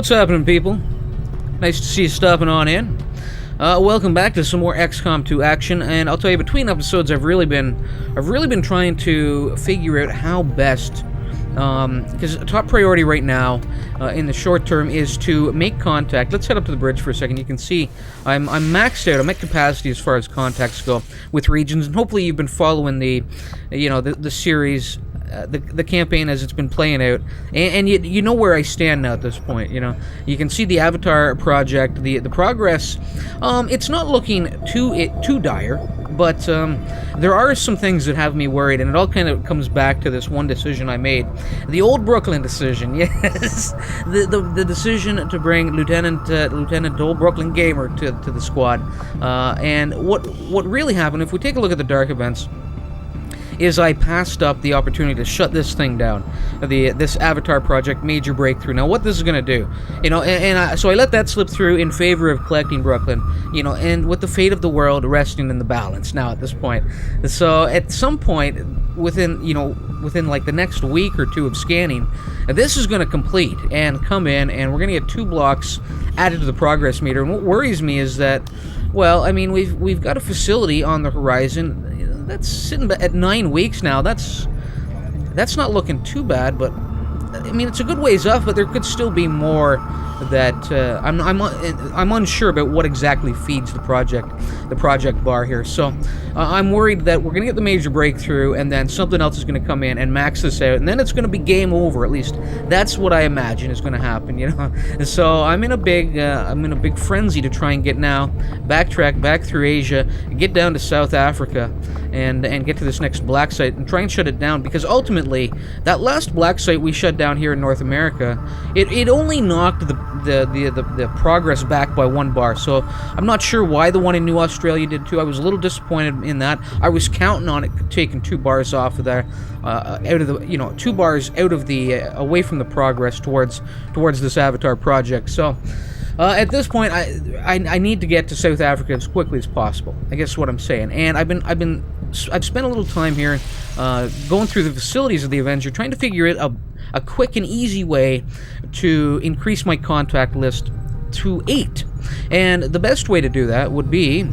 What's happening, people? Nice to see you stopping on in. Welcome back to some more XCOM 2 action, and I'll tell you, between episodes, I've really been trying to figure out how best, because top priority right now, in the short term, is to make contact. Let's head up to the bridge for a second. You can see I'm maxed out. I'm at capacity as far as contacts go with regions, and hopefully you've been following the series. The campaign as it's been playing out, and you know where I stand now at this point. You can see the Avatar project, the progress. It's not looking too dire, but there are some things that have me worried, and it all kind of comes back to this one decision I made, the old Brooklyn decision. Yes, the decision to bring Lieutenant Old Brooklyn Gamer to the squad, and what really happened, if we take a look at the dark events, is I passed up the opportunity to shut this thing down, this Avatar project major breakthrough. Now, what this is going to do, so I let that slip through in favor of collecting Brooklyn, and with the fate of the world resting in the balance now at this point. So at some point within like the next week or two of scanning, this is going to complete and come in, and we're going to get 2 blocks added to the progress meter. And what worries me is that, well, I mean, we've got a facility on the horizon that's sitting at 9 weeks now. That's not looking too bad, but I mean, it's a good ways off, but there could still be more that I'm unsure about what exactly feeds the project bar here. So I'm worried that we're going to get the major breakthrough, and then something else is going to come in and max this out, and then it's going to be game over. At least that's what I imagine is going to happen. And so I'm in a big frenzy to try and backtrack back through Asia, get down to South Africa, and get to this next black site and try and shut it down, because ultimately that last black site we shut down here in North America, it only knocked the progress back by 1 bar. So I'm not sure why the one in New Australia did too. I was a little disappointed in that. I was counting on it taking 2 bars off of there, out of the 2 bars out of the away from the progress towards this Avatar project. So at this point, I need to get to South Africa as quickly as possible, I guess is what I'm saying. And I've spent a little time here going through the facilities of the Avenger, trying to figure out a quick and easy way to increase my contact list to 8. And the best way to do that would be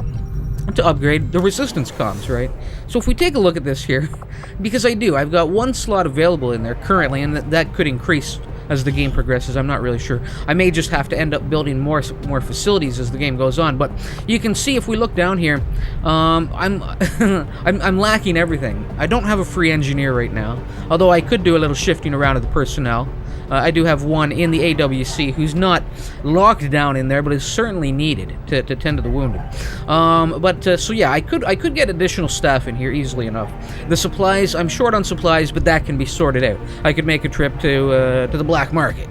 to upgrade the resistance comms, right? So if we take a look at this here, because I've got 1 slot available in there currently, and that could increase as the game progresses. I'm not really sure. I may just have to end up building more facilities as the game goes on. But you can see, if we look down here, I'm lacking everything. I don't have a free engineer right now, although I could do a little shifting around of the personnel. I do have 1 in the AWC who's not locked down in there, but is certainly needed to tend to the wounded. So yeah, I could get additional staff in here easily enough. The supplies, I'm short on supplies, but that can be sorted out. I could make a trip to the black market,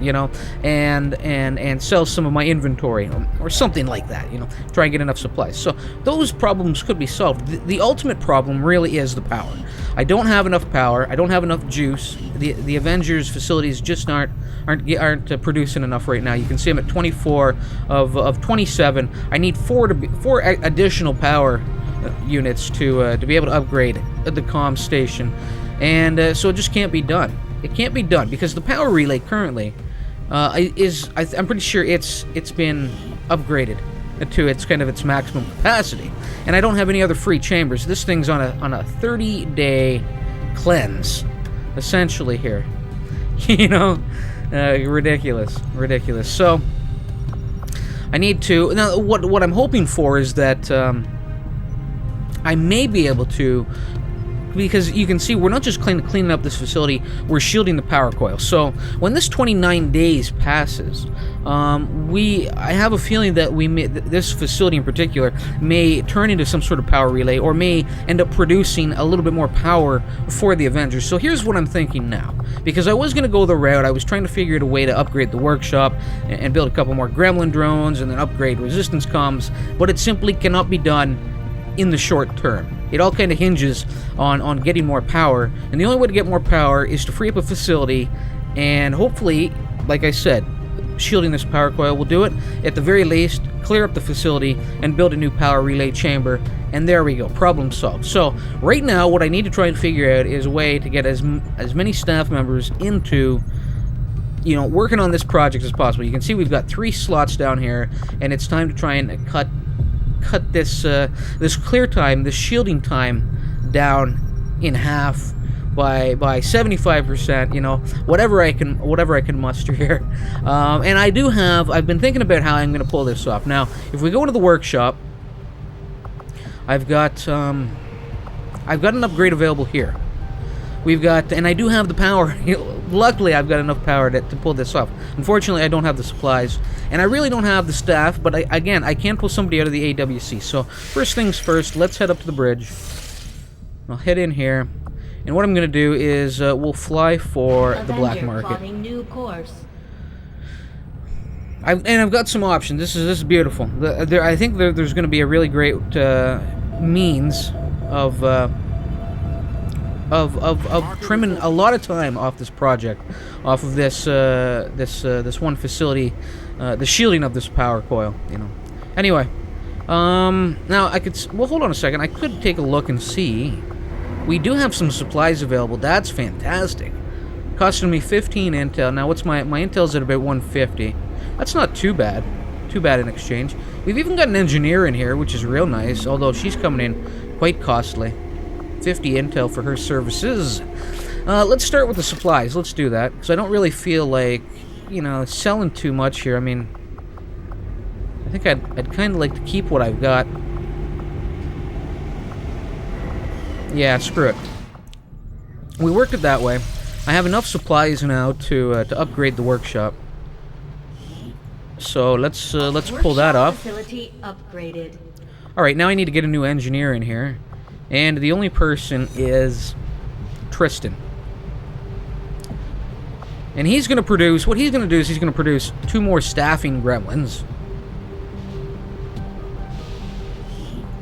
and sell some of my inventory or something like that, try and get enough supplies. So those problems could be solved. The ultimate problem really is the power. I don't have enough power. I don't have enough juice. The Avengers facilities just aren't producing enough right now. You can see I'm at 24 of 27. I need 4 additional power units to be able to upgrade the comm station, and so it just can't be done. It can't be done because the power relay currently I'm pretty sure it's been upgraded to its maximum capacity, and I don't have any other free chambers. This thing's on a 30-day cleanse, essentially here. Ridiculous. So I need to now. What I'm hoping for is that I may be able to, because you can see we're not just cleaning up this facility, we're shielding the power coil. So when this 29 days passes, I have a feeling that this facility in particular may turn into some sort of power relay, or may end up producing a little bit more power for the Avengers. So here's what I'm thinking now, because I was going to go the route, I was trying to figure out a way to upgrade the workshop and build a couple more gremlin drones and then upgrade resistance comms, but it simply cannot be done in the short term. It all kind of hinges on getting more power, and the only way to get more power is to free up a facility, and hopefully, like I said, shielding this power coil will do it. At the very least, clear up the facility and build a new power relay chamber, and there we go, problem solved. So right now, what I need to try and figure out is a way to get as many staff members into you know, working on this project as possible. You can see we've got 3 slots down here, and it's time to try and cut this this clear time, this shielding time, down in half by 75%. You know, whatever I can muster here. And I've been thinking about how I'm going to pull this off. Now, if we go into the workshop, I've got an upgrade available here. We've got, and I do have the power. Luckily, I've got enough power to pull this off. Unfortunately, I don't have the supplies, and I really don't have the staff, but again, I can pull somebody out of the AWC. So, first things first, let's head up to the bridge. I'll head in here, and what I'm going to do is we'll fly for the black market. New course. I've got some options. This is beautiful. I think there's going to be a really great means of trimming a lot of time off this project, off of this one facility, the shielding of this power coil. You know. Anyway, now I could. Well, hold on a second. I could take a look and see. We do have some supplies available. That's fantastic. Costing me 15 intel. Now, what's my intel's at about 150. That's not too bad. Too bad in exchange. We've even got an engineer in here, which is real nice. Although she's coming in quite costly. 50 intel for her services. Let's start with the supplies. Let's do that, because I don't really feel like, you know, selling too much here. I mean, I think I'd kind of like to keep what I've got. Yeah, screw it. We worked it that way. I have enough supplies now to upgrade the workshop. So let's pull that off. Facility upgraded. All right, now I need to get a new engineer in here. And the only person is Tristan. And he's going to produce... What he's going to do is he's going to produce 2 more staffing gremlins.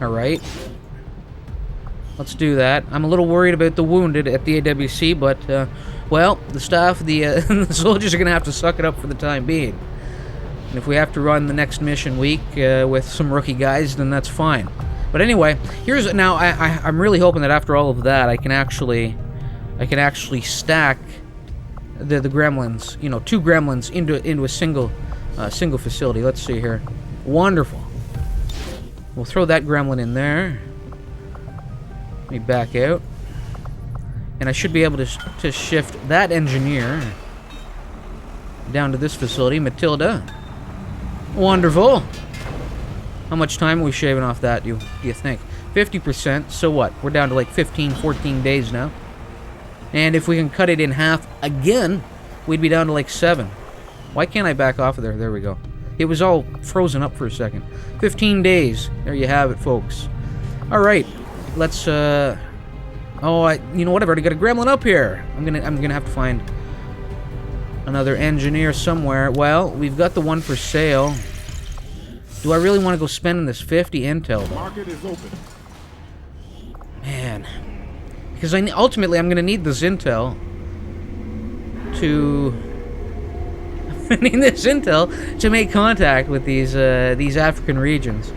Alright. Let's do that. I'm a little worried about the wounded at the AWC, but, well, the staff, the soldiers are going to have to suck it up for the time being. And if we have to run the next mission week with some rookie guys, then that's fine. But anyway, here's now. I'm really hoping that after all of that, I can actually stack the gremlins. You know, 2 gremlins into a single facility. Let's see here. Wonderful. We'll throw that gremlin in there. Let me back out, and I should be able to shift that engineer down to this facility, Matilda. Wonderful. How much time are we shaving off that, do you think? 50%, so what? We're down to like 15, 14 days now. And if we can cut it in half again, we'd be down to like 7. Why can't I back off of there? There we go. It was all frozen up for a second. 15 days. There you have it, folks. Alright, let's, you know what? I've already got a gremlin up here. I'm gonna have to find another engineer somewhere. Well, we've got the one for sale. Do I really want to go spending this 50 intel? The market is open. Man, because ultimately I'm going to need this intel to make contact with these African regions.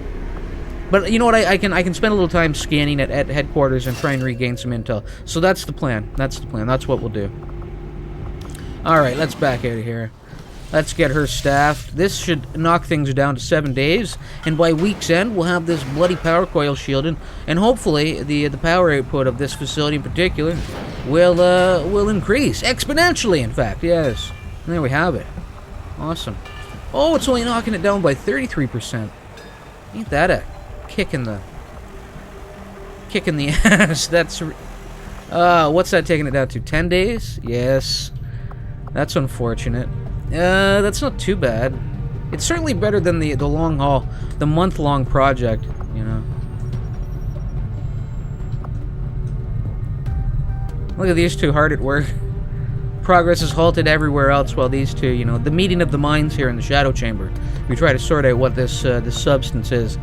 But you know what? I can spend a little time scanning at headquarters and try and regain some intel. So that's the plan. That's the plan. That's what we'll do. All right, let's back out of here. Let's get her staffed. This should knock things down to 7 days, and by week's end, we'll have this bloody power coil shielded, and hopefully the power output of this facility in particular will increase exponentially. In fact, yes. And there we have it. Awesome. Oh, it's only knocking it down by 33%. Ain't that a kick in the ass? That's what's that taking it down to? 10 days? Yes. That's unfortunate. That's not too bad. It's certainly better than the long haul, the month-long project, you know. Look at these two hard at work. Progress is halted everywhere else while these two, you know, the meeting of the minds here in the Shadow Chamber. We try to sort out what this substance is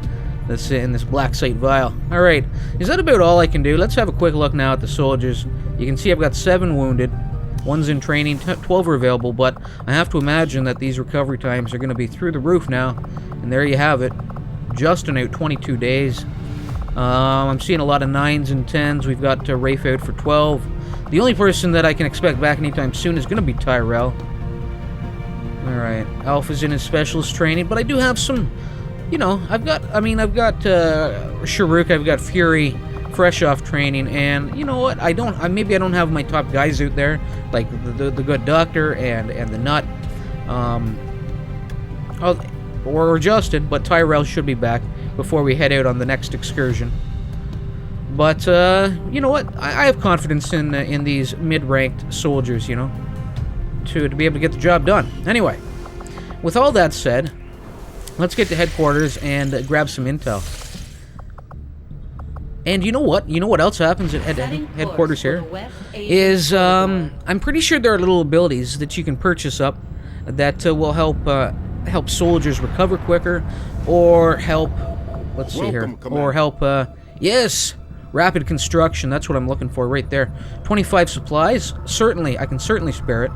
that's in this black site vial. Alright, is that about all I can do? Let's have a quick look now at the soldiers. You can see I've got 7 wounded. 1's in training, 12 are available, but I have to imagine that these recovery times are going to be through the roof now. And there you have it. Just about 22 days. I'm seeing a lot of 9s and 10s. We've got Rafe out for 12. The only person that I can expect back anytime soon is going to be Tyrell. Alright, Alpha's in his specialist training, but I do have some, you know, I've got Sharuk, I've got Fury, fresh off training, and you know what, maybe I don't have my top guys out there, like the good Doctor and the Nut, or Justin, but Tyrell should be back before we head out on the next excursion. But, you know what, I have confidence in these mid-ranked soldiers, you know, to be able to get the job done. Anyway, with all that said, let's get to headquarters and grab some intel. And you know what? You know what else happens at headquarters here? Is, I'm pretty sure there are little abilities that you can purchase up that will help soldiers recover quicker, or help, let's see here, or help, yes, rapid construction. That's what I'm looking for right there. 25 supplies, certainly, I can certainly spare it.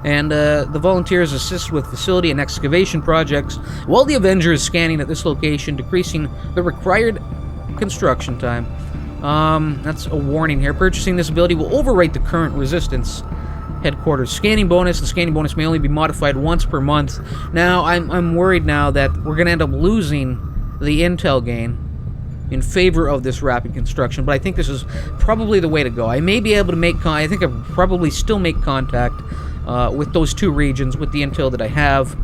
And the volunteers assist with facility and excavation projects, while the Avenger is scanning at this location, decreasing the required construction time. That's a warning here. Purchasing this ability will overwrite the current resistance headquarters scanning bonus. The scanning bonus may only be modified once per month. Now, I'm worried now that we're going to end up losing the intel gain in favor of this rapid construction, but I think this is probably the way to go. I may be able to make I think I'll probably still make contact with those two regions with the intel that I have.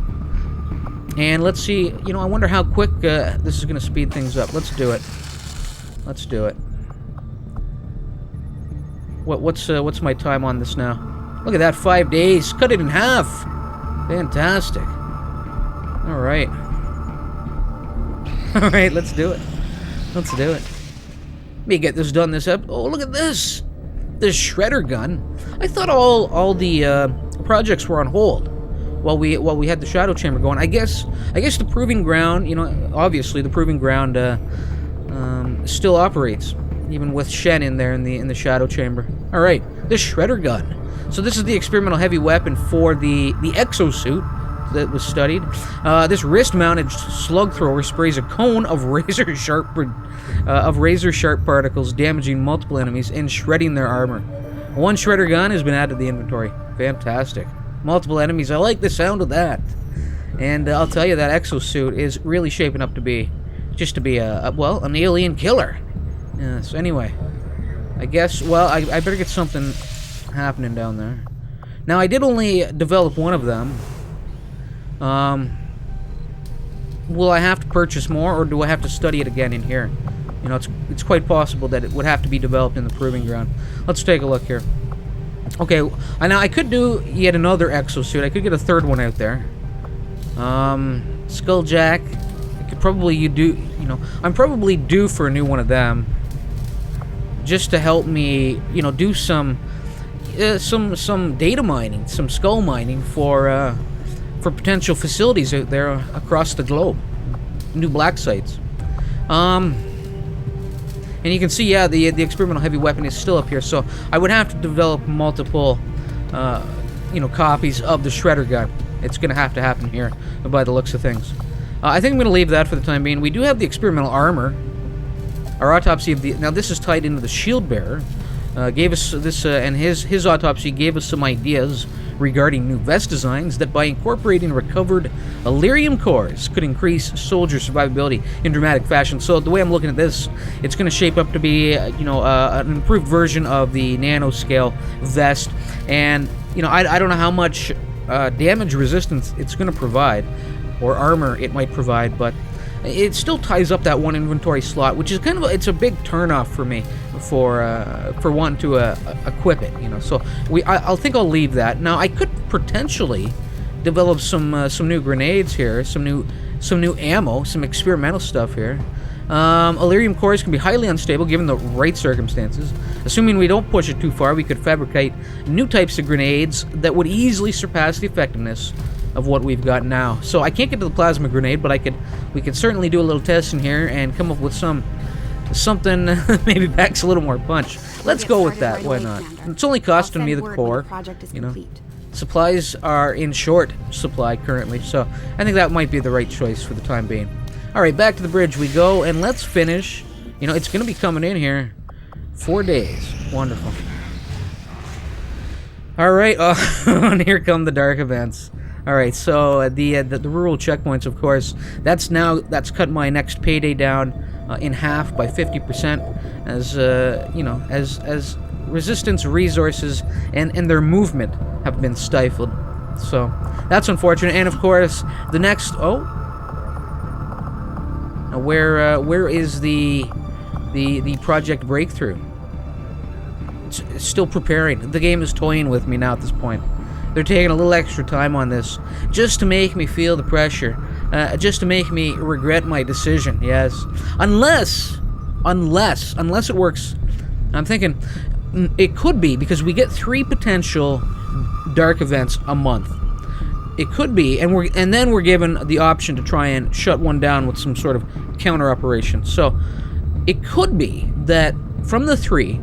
And let's see, you know, I wonder how quick this is going to speed things up. Let's do it. Let's do it. What's my time on this now? Look at that, 5 days. Cut it in half. Fantastic. All right. All right, let's do it. Let's do it. Let me get this done this up. Oh, look at this. This shredder gun. I thought all the projects were on hold while we had the shadow chamber going. I guess the proving ground, you know, obviously the proving ground still operates, even with Shen in there in the shadow chamber. All right, this shredder gun. So this is the experimental heavy weapon for the exosuit that was studied. This wrist-mounted slug thrower sprays a cone of razor-sharp particles, damaging multiple enemies and shredding their armor. One shredder gun has been added to the inventory. Fantastic. Multiple enemies. I like the sound of that. And I'll tell you, that exosuit is really shaping up to be an alien killer. Yes. Anyway, I guess. Well, I better get something happening down there. Now, I did only develop one of them. Will I have to purchase more, or do I have to study it again in here? You know, it's quite possible that it would have to be developed in the proving ground. Let's take a look here. Okay, now I could do yet another exosuit. I could get a third one out there. Skulljack. I could probably I'm probably due for a new one of them, just to help me, you know, do some data mining, some skull mining for potential facilities out there across the globe, new black sites. And you can see, yeah, the experimental heavy weapon is still up here, so I would have to develop multiple, copies of the shredder gun. It's going to have to happen here, by the looks of things. I think I'm going to leave that for the time being. We do have the experimental armor. Our autopsy of the... Now, this is tied into the shield bearer. Gave us this, and his autopsy gave us some ideas regarding new vest designs that, by incorporating recovered Illyrium cores, could increase soldier survivability in dramatic fashion. So the way I'm looking at this, it's going to shape up to be, an improved version of the nanoscale vest. And, I don't know how much damage resistance it's going to provide, or armor it might provide, but it still ties up that one inventory slot, which is kind of it's a big turnoff for me for wanting to equip it, So I think I'll leave that. Now I could potentially develop some new grenades here, some new ammo, some experimental stuff here. Illyrium cores can be highly unstable given the right circumstances. Assuming we don't push it too far, we could fabricate new types of grenades that would easily surpass the effectiveness of what we've got now. So I can't get to the plasma grenade, but we could certainly do a little testing here and come up with something maybe packs a little more punch. Let's go with that. Why not? It's only costing me the core. Supplies are in short supply currently, so I think that might be the right choice for the time being. All right, back to the bridge we go, and let's finish. It's going to be coming in here. 4 days. Wonderful. All right, and here come the dark events. All right, so the rural checkpoints, of course, that's cut my next payday down in half by 50%, as you know, as resistance resources and their movement have been stifled. So that's unfortunate. And of course, the next now where is the project breakthrough? It's still preparing. The game is toying with me now at this point. They're taking a little extra time on this just to make me feel the pressure, just to make me regret my decision. Yes, unless it works. I'm thinking it could be, because we get 3 potential dark events a month. It could be, and then we're given the option to try and shut one down with some sort of counter operation. So it could be that from the 3,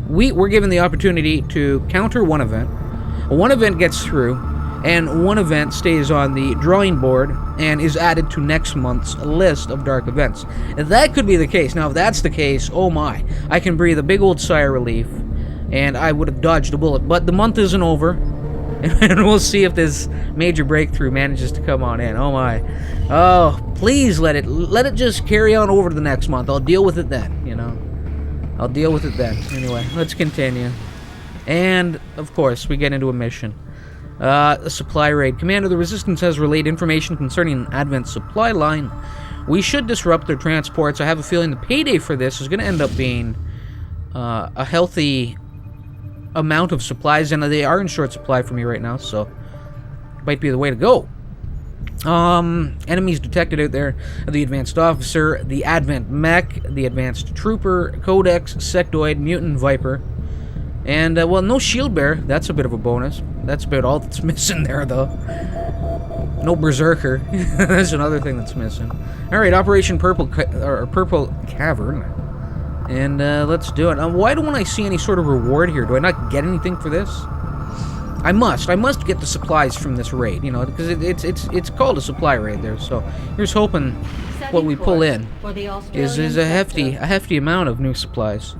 we're given the opportunity to counter one event. One event gets through, and one event stays on the drawing board and is added to next month's list of dark events. And that could be the case. Now, if that's the case, oh my, I can breathe a big old sigh of relief, and I would have dodged a bullet. But the month isn't over, and we'll see if this major breakthrough manages to come on in. Oh my. Oh, please let it just carry on over to the next month. I'll deal with it then, you know. I'll deal with it then. Anyway, let's continue. And, of course, we get into a mission. A supply raid. Commander, the Resistance has relayed information concerning an Advent supply line. We should disrupt their transports. I have a feeling the payday for this is going to end up being a healthy amount of supplies, and they are in short supply for me right now, so might be the way to go. Enemies detected out there: the Advanced Officer, the Advent Mech, the Advanced Trooper, Codex, Sectoid, Mutant Viper, and, well, no Shield Bearer. That's a bit of a bonus. That's about all that's missing there, though. No Berserker. That's another thing that's missing. Alright, Operation Purple Cavern. And, let's do it. Why don't I see any sort of reward here? Do I not get anything for this? I must get the supplies from this raid, you know, because it's called a supply raid there. So here's hoping what we pull in is a hefty amount of new supplies,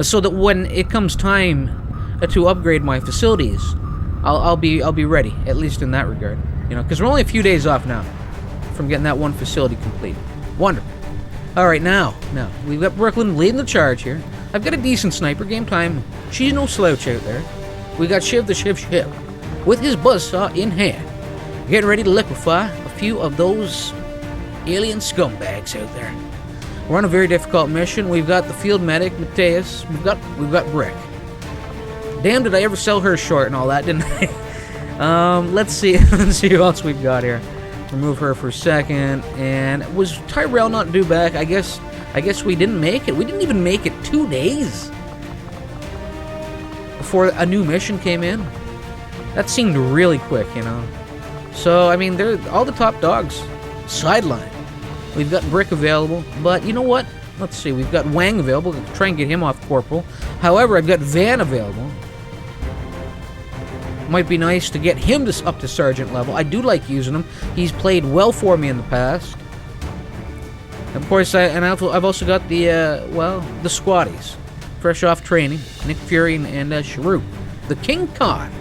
so that when it comes time to upgrade my facilities, I'll be ready, at least in that regard, you know, because we're only a few days off now from getting that one facility complete. Wonderful. All right, now we've got Brooklyn leading the charge here. I've got a decent sniper. Game time. She's no slouch out there. We got Shiv the Shiv with his buzzsaw in hand, getting ready to liquefy a few of those alien scumbags out there. We're on a very difficult mission. We've got the field medic, Mateus. We've got Brick. Damn, did I ever sell her short and all that, didn't I? Let's see who else we've got here. Remove her for a second. And was Tyrell not due back? I guess we didn't make it. We didn't even make it 2 days before a new mission came in. That seemed really quick, you know. So, I mean, they're all the top dogs sidelined. We've got Brick available, but you know what? Let's see. We've got Wang available. We'll try and get him off Corporal. However, I've got Van available. Might be nice to get him up to Sergeant level. I do like using him. He's played well for me in the past. Of course, I've also got the squatties, fresh off training, Nick Fury and Sharu, the King Khan.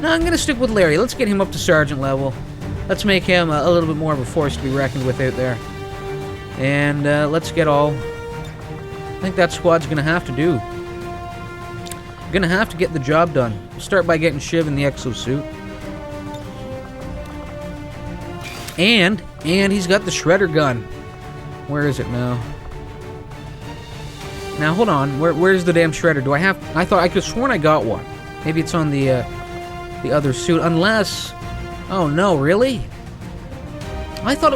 No, I'm gonna stick with Larry. Let's get him up to Sergeant level. Let's make him a little bit more of a force to be reckoned with out there. And let's get all. I think that squad's gonna have to do. Gonna have to get the job done. We'll start by getting Shiv in the exosuit. And he's got the shredder gun. Where is it now? Now hold on. Where's the damn shredder? Do I have? I thought I could have sworn I got one. Maybe it's on the other suit. Unless, oh no, really? I thought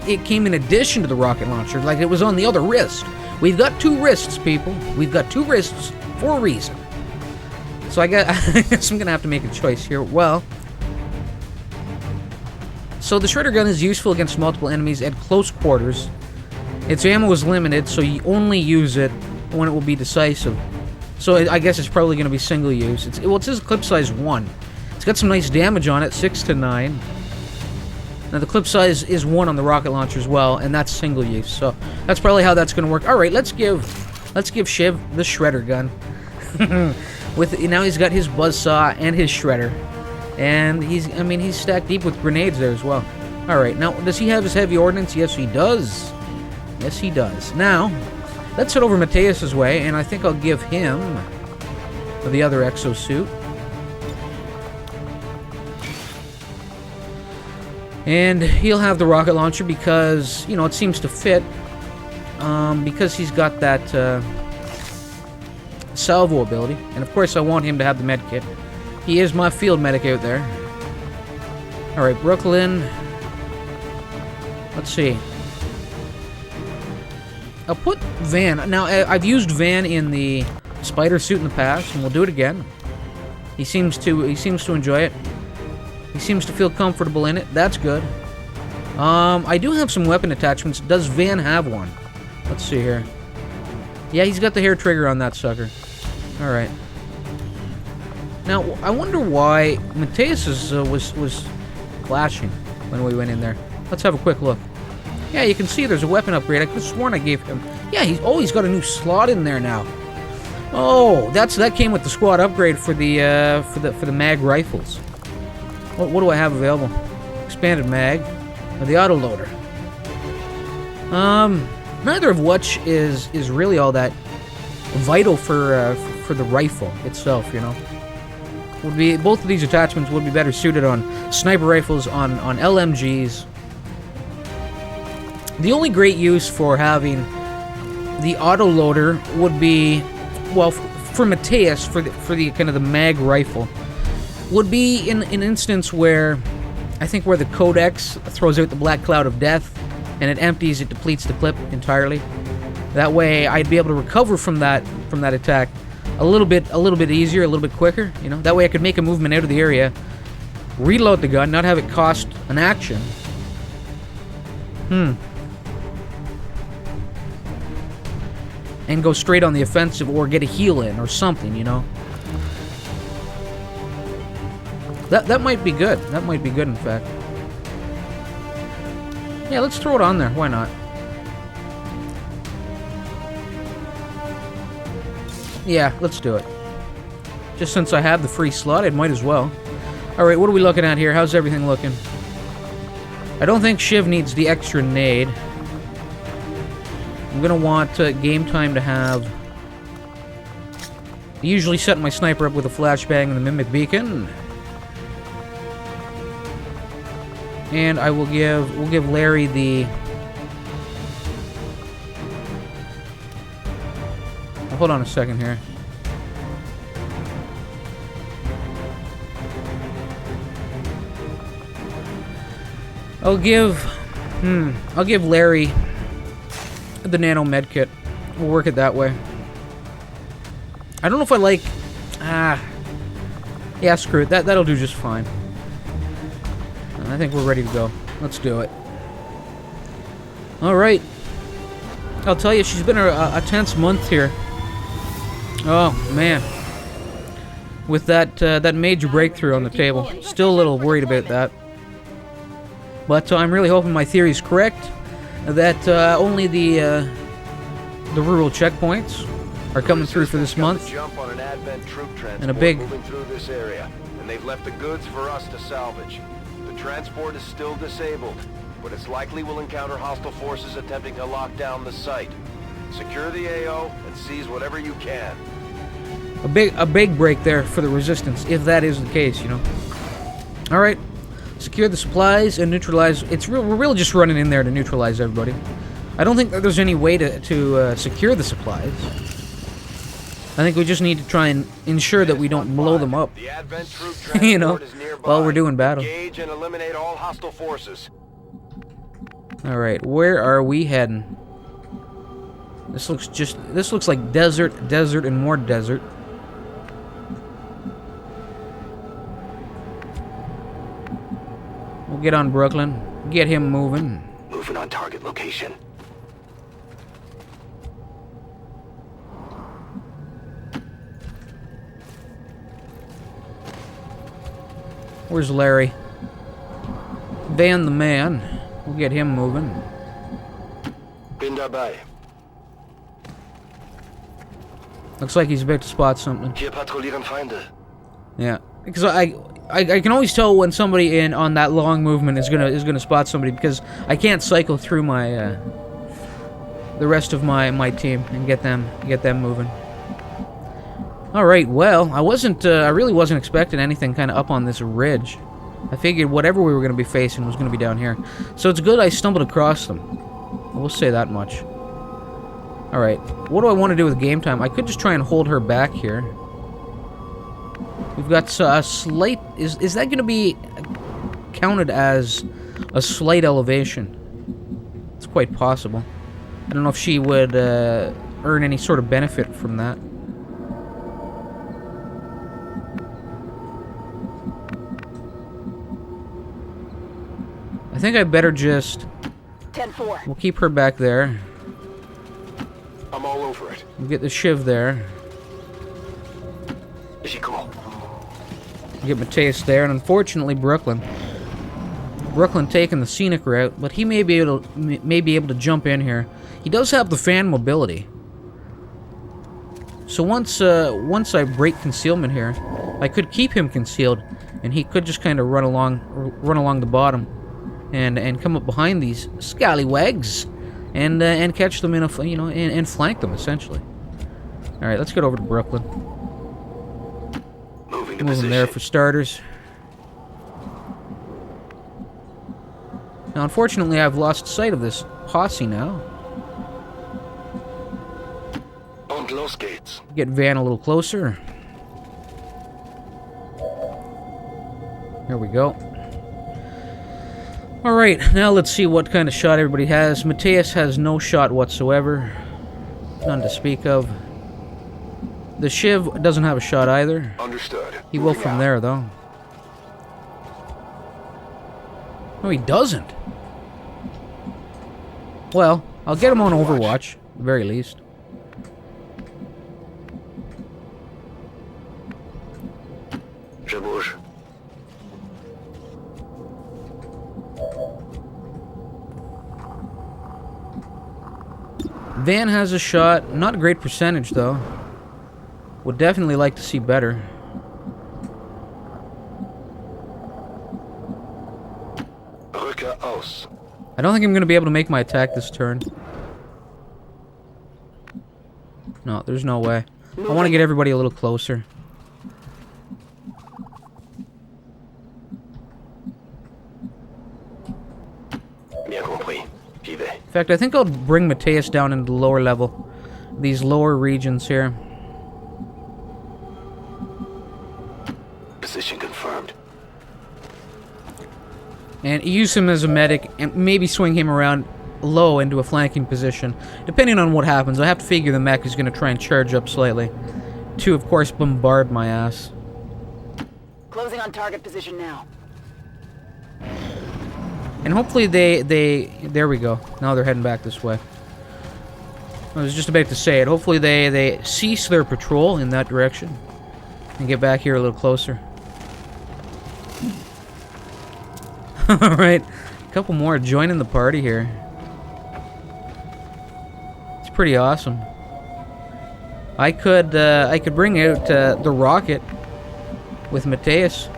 it came in addition to the rocket launcher, like it was on the other wrist. We've got 2 wrists, people. We've got 2 wrists for a reason. So I guess I'm gonna have to make a choice here. Well. So the shredder gun is useful against multiple enemies at close quarters. Its ammo is limited, so you only use it when it will be decisive. So I guess it's probably going to be single use. It says clip size 1. It's got some nice damage on it, 6 to 9. Now the clip size is 1 on the rocket launcher as well, and that's single use. So that's probably how that's going to work. All right, let's give Shiv the shredder gun. Now he's got his buzzsaw and his shredder, and he's stacked deep with grenades there as well. All right, now does he have his heavy ordnance? Yes, he does. Yes, he does. Now, let's head over Mateus's way, and I think I'll give him the other exosuit. And he'll have the rocket launcher because, it seems to fit. Because he's got that salvo ability. And of course I want him to have the med kit. He is my field medic out there. Alright, Brooklyn. Let's see. I'll put Van. Now, I've used Van in the spider suit in the past, and we'll do it again. He seems to enjoy it. He seems to feel comfortable in it. That's good. I do have some weapon attachments. Does Van have one? Let's see here. Yeah, he's got the hair trigger on that sucker. Alright. Now, I wonder why Mateus's was flashing when we went in there. Let's have a quick look. Yeah, you can see there's a weapon upgrade. I could have sworn I gave him... Yeah, he's got a new slot in there now. Oh, that came with the squad upgrade for the mag rifles. What do I have available? Expanded mag. Or the autoloader. Neither of which is really all that vital for the rifle itself, both of these attachments would be better suited on sniper rifles, on LMGs. The only great use for having the autoloader would be, well, for Mateus, for the kind of the mag rifle, would be in an instance where I think where the Codex throws out the black cloud of death and it empties, it depletes the clip entirely. That way I'd be able to recover from that attack a little bit easier, a little bit quicker, That way I could make a movement out of the area, reload the gun, not have it cost an action. And go straight on the offensive or get a heal in or something, That might be good. That might be good, in fact. Yeah, let's throw it on there. Why not? Yeah, let's do it. Just since I have the free slot, I might as well. Alright, what are we looking at here? How's everything looking? I don't think Shiv needs the extra nade. I'm going to want game time to have... I usually set my sniper up with a flashbang and the mimic beacon. And we'll give Larry the... Hold on a second here. I'll give Larry the nano med kit. We'll work it that way. I don't know if I like... Yeah, screw it. That'll do just fine. I think we're ready to go. Let's do it. Alright. I'll tell you, she's been a tense month here. Oh, man. With that major breakthrough on the table. Still a little worried about that. But I'm really hoping my theory is correct. That only the rural checkpoints are coming through for this month. And a big... moving through this area, and they've left the goods for us to salvage. The transport is still disabled, but it's likely we'll encounter hostile forces attempting to lock down the site. Secure the AO and seize whatever you can. A big break there for the resistance, if that is the case, All right, secure the supplies and neutralize. We're really just running in there to neutralize everybody. I don't think that there's any way to secure the supplies. I think we just need to try and ensure that we don't blow them up. The Advent troop transport is nearby. While we're doing battle. Engage and eliminate all hostile forces. All right, where are we heading? This looks like desert, and more desert. We'll get on Brooklyn. Get him moving. Moving on target location. Where's Larry? Van the man. We'll get him moving. Bin dabei. Looks like he's about to spot something. Hier patrouillieren Feinde. Yeah, because I can always tell when somebody on that long movement is gonna spot somebody, because I can't cycle through my the rest of my team and get them moving. All right, well, I really wasn't expecting anything kind of up on this ridge. I figured whatever we were going to be facing was going to be down here. So it's good I stumbled across them. We'll say that much. All right, what do I want to do with game time? I could just try and hold her back here. We've got a slight... Is that going to be counted as a slight elevation? It's quite possible. I don't know if she would earn any sort of benefit from that. I think I better just... 10-4. We'll keep her back there. I'm all over it. We'll get the Shiv there. Chico. Get Mateus there, and unfortunately Brooklyn taking the scenic route, but he may be able to jump in here. He does have the fan mobility. So once I break concealment here, I could keep him concealed, and he could just kind of run along the bottom, and come up behind these scallywags, and catch them in a and flank them essentially. All right, let's get over to Brooklyn. Moving there for starters. Now, unfortunately, I've lost sight of this posse now. Und los geht's. Get Van a little closer. Here we go. Alright, now let's see what kind of shot everybody has. Mateus has no shot whatsoever. None to speak of. The Shiv doesn't have a shot either. Understood. He will from there, though. No, he doesn't. Well, I'll get him on Overwatch, at the very least. Je bouge. Van has a shot. Not a great percentage, though. Would definitely like to see better. Rücke aus. I don't think I'm going to be able to make my attack this turn. No, there's no way. I want to get everybody a little closer. Bien compris. J'y vais. In fact, I think I'll bring Mateus down into the lower level. These lower regions here. Position confirmed. And use him as a medic, and maybe swing him around low into a flanking position. Depending on what happens, I have to figure the mech is going to try and charge up slightly. To, of course, bombard my ass. Closing on target position now. And hopefully there we go. Now they're heading back this way. I was just about to say it. Hopefully they cease their patrol in that direction and get back here a little closer. Alright, a couple more joining the party here. It's pretty awesome. I could bring out the rocket with Mateus.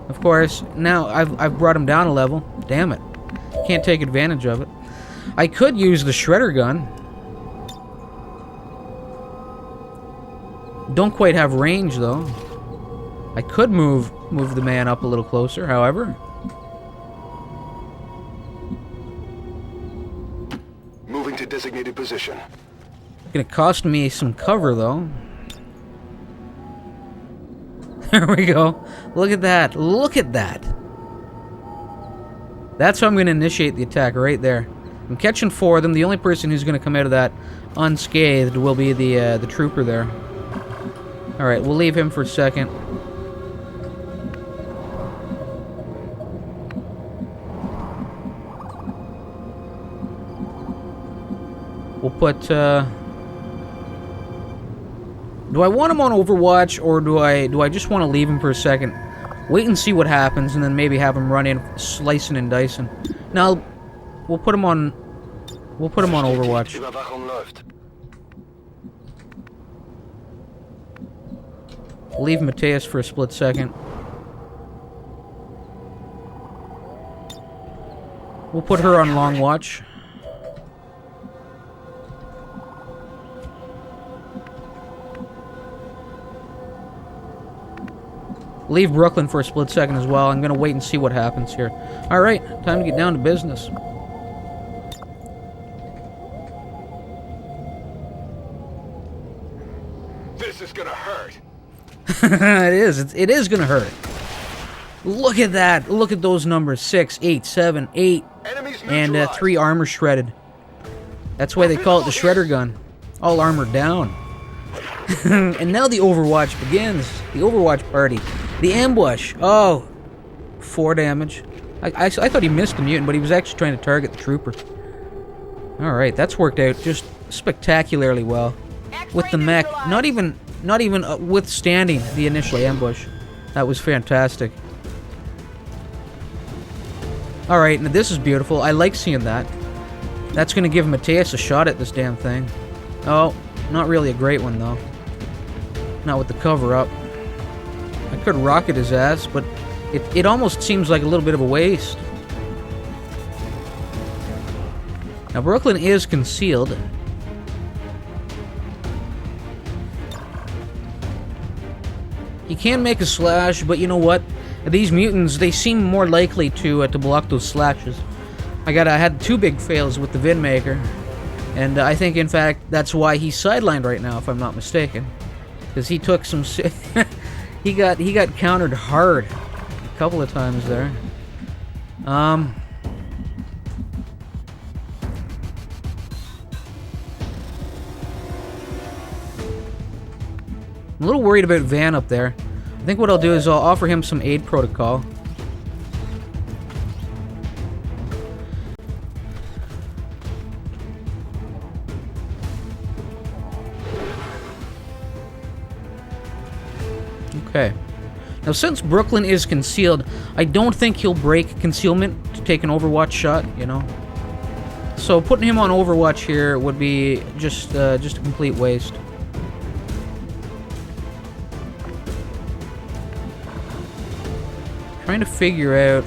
Of course, now I've brought him down a level. Damn it. Can't take advantage of it. I could use the shredder gun. Don't quite have range though. I could move the man up a little closer, however. Moving to designated position. Gonna cost me some cover though. There we go. Look at that. Look at that. That's how I'm gonna initiate the attack right there. I'm catching 4 of them. The only person who's gonna come out of that unscathed will be the trooper there. All right, we'll leave him for a second. We'll put, do I want him on Overwatch, or do I just want to leave him for a second? Wait and see what happens, and then maybe have him run in, slicing and dicing. Now, we'll put him on We'll put him on Overwatch. Überwachung läuft. Leave Mateus for a split second. We'll put her on Long Watch. Leave Brooklyn for a split second as well. I'm going to wait and see what happens here. Alright, time to get down to business. This is gonna hurt. It is going to hurt. Look at that. Look at those numbers. 6, 8, 7, 8. Enemies And neutralized. 3 armor shredded. That's why they call it the Shredder gun. All armor down. And now the Overwatch begins. The Overwatch party. The ambush. Oh. 4 damage. I thought he missed the mutant, but he was actually trying to target the trooper. Alright, that's worked out just spectacularly well. With the mech. Not even withstanding the initial ambush. That was fantastic. Alright, now this is beautiful. I like seeing that. That's going to give Mateus a shot at this damn thing. Oh, not really a great one, though. Not with the cover-up. I could rocket his ass, but it almost seems like a little bit of a waste. Now, Brooklyn is concealed. He can make a slash, but you know what? These mutants, they seem more likely to block those slashes. I had 2 big fails with the Vidmaker, and I think, in fact, that's why he's sidelined right now, if I'm not mistaken, because he took some he got countered hard a couple of times there. I'm a little worried about Van up there. I think what I'll do is I'll offer him some aid protocol. Okay. Now, since Brooklyn is concealed, I don't think he'll break concealment to take an Overwatch shot, you know? So putting him on Overwatch here would be just a complete waste. Trying to figure out...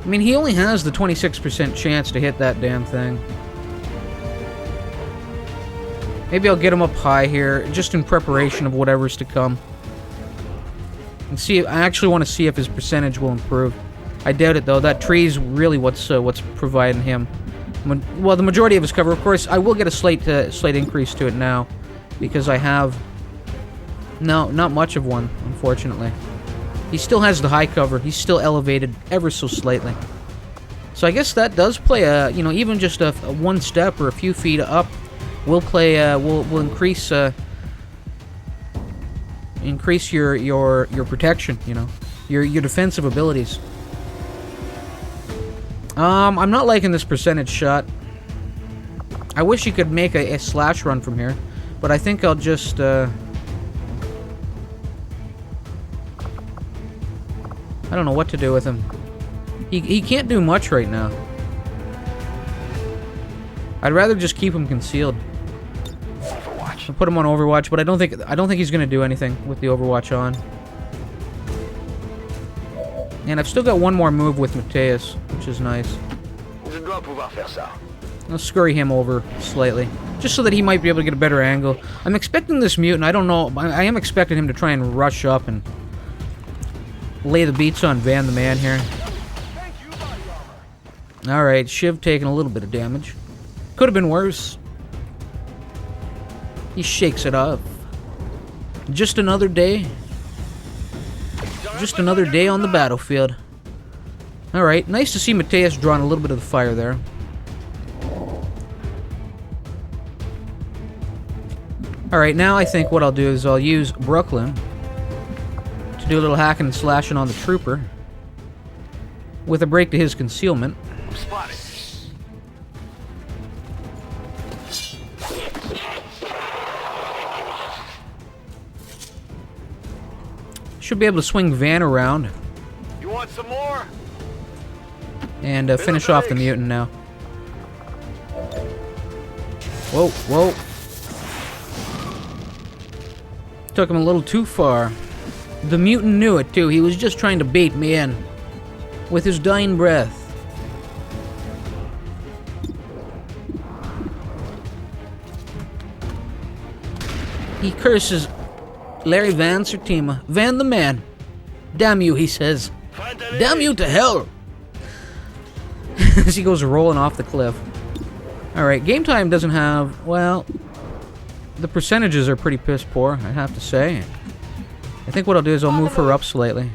I mean, he only has the 26% chance to hit that damn thing. Maybe I'll get him up high here, just in preparation of whatever's to come. And see, I actually want to see if his percentage will improve. I doubt it, though. That tree's really what's providing him. Well, the majority of his cover, of course, I will get a slight increase to it now, because I have... No, not much of one, unfortunately. He still has the high cover. He's still elevated ever so slightly. So I guess that does play a, you know, even just a 1 step or a few feet up will play, will increase, increase your protection, you know, your defensive abilities. I'm not liking this percentage shot. I wish you could make a slash run from here, but I think I'll just, I don't know what to do with him. He can't do much right now. I'd rather just keep him concealed. I'll put him on Overwatch, but I don't think he's gonna do anything with the Overwatch on. And I've still got one more move with Mateus, which is nice. I'll scurry him over slightly, just so that he might be able to get a better angle. I'm expecting this mutant, I don't know, I am expecting him to try and rush up and lay the beats on Van the Man here. Alright, Shiv taking a little bit of damage. Could have been worse. He shakes it off. Just another day. Just another day on the battlefield. Alright, nice to see Mateus drawing a little bit of the fire there. Alright, now I think what I'll do is I'll use Brooklyn to do a little hacking and slashing on the trooper with a break to his concealment. Spotted. Should be able to swing Van around. You want some more? And finish off the mutant now. Whoa, whoa. Took him a little too far. The mutant knew it, too. He was just trying to bait me in. With his dying breath. He curses Larry Van Sertima. Van the man. Damn you, he says. Damn you to hell. As he goes rolling off the cliff. Alright, game time doesn't have... Well... The percentages are pretty piss poor, I have to say. I think what I'll do is I'll move her up slightly.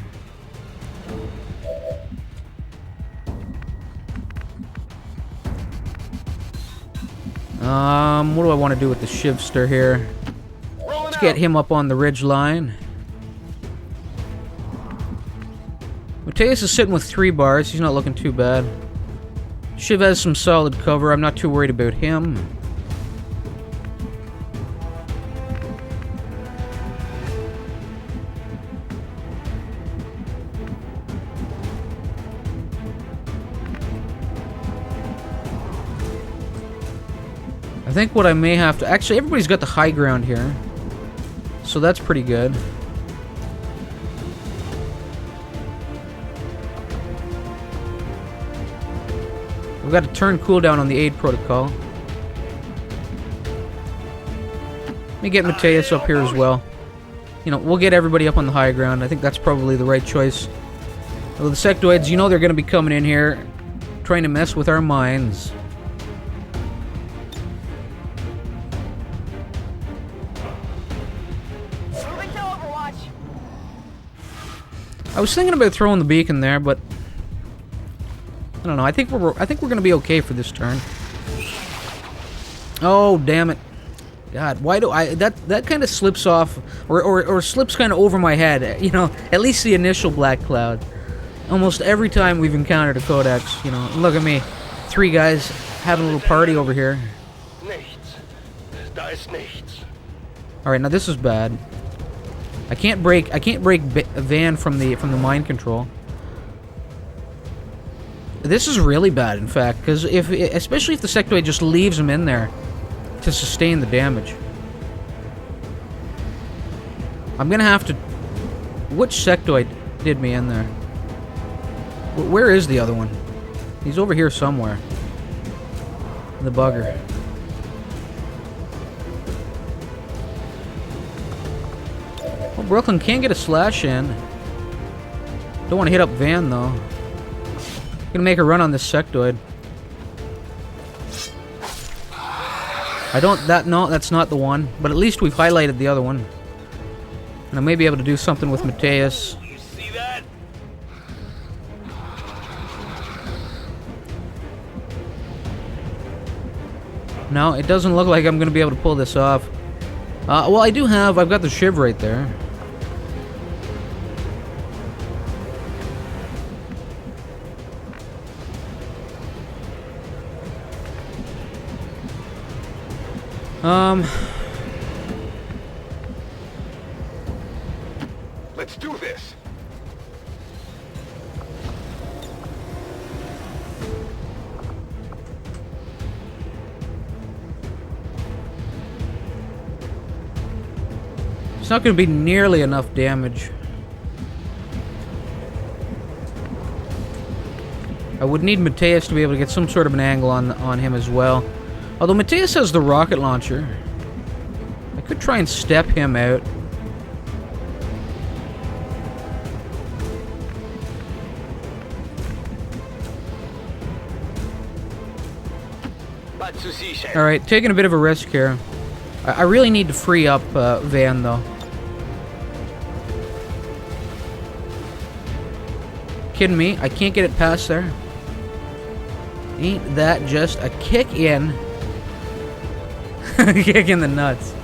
What do I want to do with the shivster here? Let's get him up on the ridge line. Mateus is sitting with 3 bars. He's not looking too bad. Shiv has some solid cover. I'm not too worried about him. I think what I may have to... Actually, everybody's got the high ground here. So that's pretty good. We've got a turn cooldown on the aid protocol. Let me get Mateus up here as well. You know, we'll get everybody up on the high ground. I think that's probably the right choice. Well, the sectoids, you know they're going to be coming in here trying to mess with our minds. I was thinking about throwing the beacon there, but I don't know. I think we're gonna be okay for this turn. Oh, damn it! God, why do I? That kind of slips off, or slips kind of over my head. You know, at least the initial black cloud. Almost every time we've encountered a codex, you know. Look at me, 3 guys having a little party over here. All right, now this is bad. I can't break Van from the mind control. This is really bad, in fact, because especially if the sectoid just leaves him in there to sustain the damage. I'm gonna have to... Which sectoid did me in there? Where is the other one? He's over here somewhere. The bugger. Well, Brooklyn can get a slash in. Don't want to hit up Van, though. Gonna make a run on this sectoid. No, that's not the one. But at least we've highlighted the other one. And I may be able to do something with Mateus. You see that? No, it doesn't look like I'm gonna be able to pull this off. Well, I've got the shiv right there. Let's do this. It's not going to be nearly enough damage. I would need Mateus to be able to get some sort of an angle on him as well. Although Mateus has the rocket launcher. I could try and step him out. Alright, taking a bit of a risk here. I really need to free up Van, though. Kidding me? I can't get it past there. Ain't that just a kick in? Kick in the nuts.